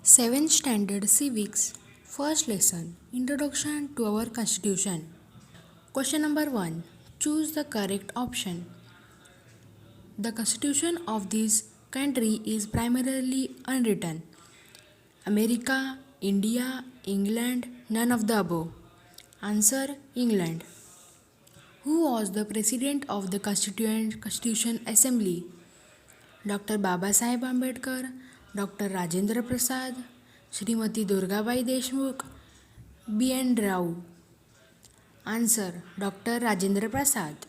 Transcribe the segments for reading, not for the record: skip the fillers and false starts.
7th Standard Civics, First Lesson Introduction to our Constitution. Question number 1. Choose the correct option. The Constitution of this country is primarily unwritten. America, India, England, none of the above. Answer: England. Who was the President of the Constitution Assembly? Dr. Babasaheb Ambedkar, Dr. Rajendra Prasad, Srimati Durgabai Deshmukh, B.N. Rao. Answer: Dr. Rajendra Prasad.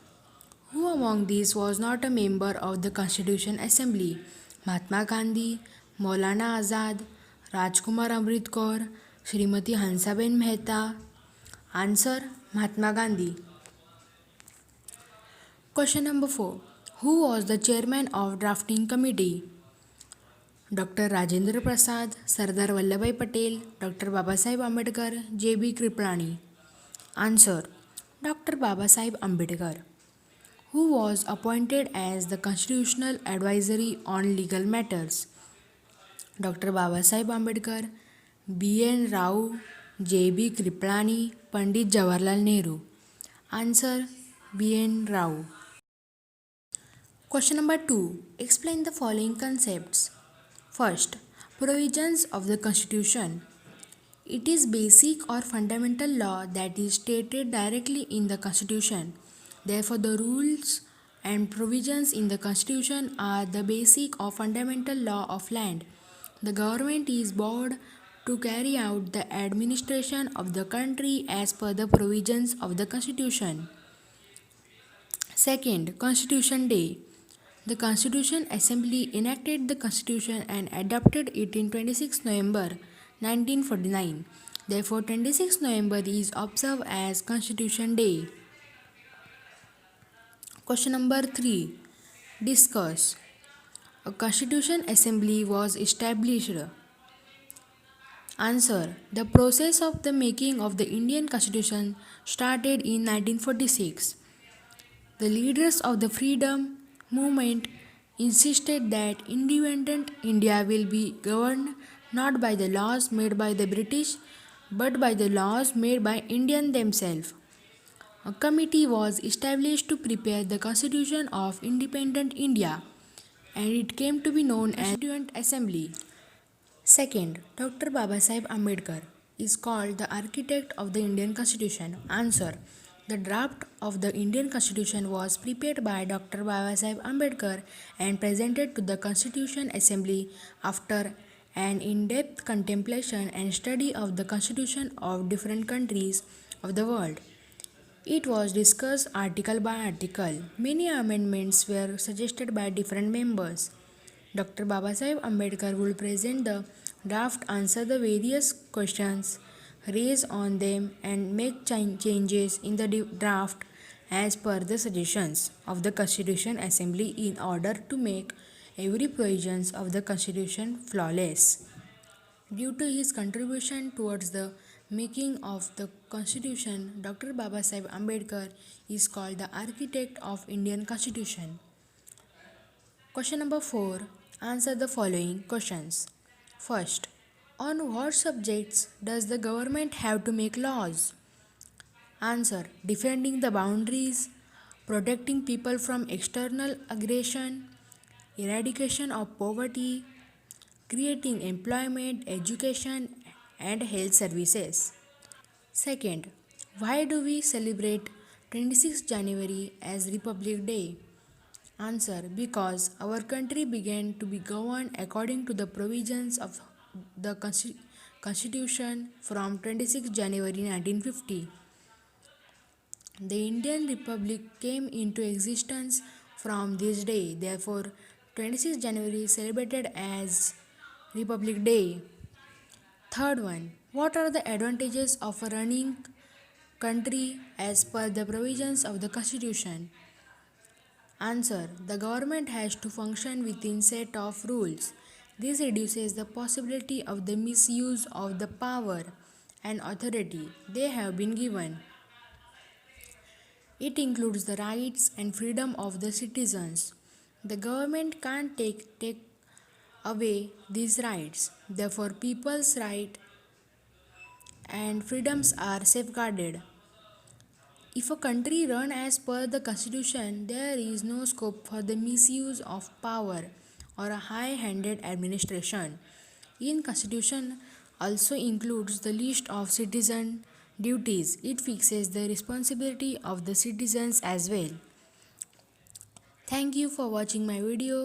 Who among these was not a member of the Constitution Assembly? Mahatma Gandhi, Maulana Azad, Rajkumar Amrit Kaur, Srimati Hansaben Mehta. Answer: Mahatma Gandhi. Question number 4. Who was the chairman of drafting committee? Dr. Rajendra Prasad, Sardar Vallabhbhai Patel, Dr. Babasaheb Ambedkar, J.B. Kripalani. Answer: Dr. Babasaheb Ambedkar. Who was appointed as the Constitutional Advisory on Legal Matters? Dr. Babasaheb Ambedkar, B.N. Rao, J.B. Kripalani, Pandit Jawaharlal Nehru. Answer: B.N. Rao. Question number 2. Explain the following concepts. First, provisions of the Constitution. It is basic or fundamental law that is stated directly in the Constitution. Therefore, the rules and provisions in the Constitution are the basic or fundamental law of land. The government is bound to carry out the administration of the country as per the provisions of the Constitution. Second, Constitution Day. The Constitution Assembly enacted the Constitution and adopted it in 26 November 1949. Therefore, 26 November is observed as Constitution Day. Question number 3. Discuss. A Constitution Assembly was established. Answer: the process of the making of the Indian Constitution started in 1946. The leaders of the freedom movement insisted that independent India will be governed not by the laws made by the British but by the laws made by Indians themselves. A committee was established to prepare the Constitution of Independent India, and it came to be known as Constituent Assembly. Second, Dr. Babasaheb Ambedkar is called the architect of the Indian Constitution. Answer: the draft of the Indian Constitution was prepared by Dr. Babasaheb Ambedkar and presented to the Constitution Assembly after an in-depth contemplation and study of the constitution of different countries of the world. It was discussed article by article. Many amendments were suggested by different members. Dr. Babasaheb Ambedkar would present the draft, answer the various questions raised on them, and make changes in the draft as per the suggestions of the Constitution Assembly in order to make every provision of the Constitution flawless. Due to his contribution towards the making of the Constitution, Dr. Babasaheb Ambedkar is called the architect of Indian Constitution. Question number 4. Answer the following questions. First, on what subjects does the government have to make laws? Answer: defending the boundaries, protecting people from external aggression, eradication of poverty, creating employment, education, and health services. Second, why do we celebrate 26 January as Republic Day? Answer: because our country began to be governed according to the provisions of the Constitution from 26 January 1950. The Indian Republic came into existence from this day. Therefore, 26 January is celebrated as Republic Day. Third one, what are the advantages of a running country as per the provisions of the Constitution? Answer: the government has to function within set of rules. This reduces the possibility of the misuse of the power and authority they have been given. It includes the rights and freedom of the citizens. The government can't take away these rights. Therefore, people's rights and freedoms are safeguarded. If a country runs as per the constitution, there is no scope for the misuse of power or a high-handed administration. In constitution also includes the list of citizen duties. It fixes the responsibility of the citizens as well. Thank you for watching my video.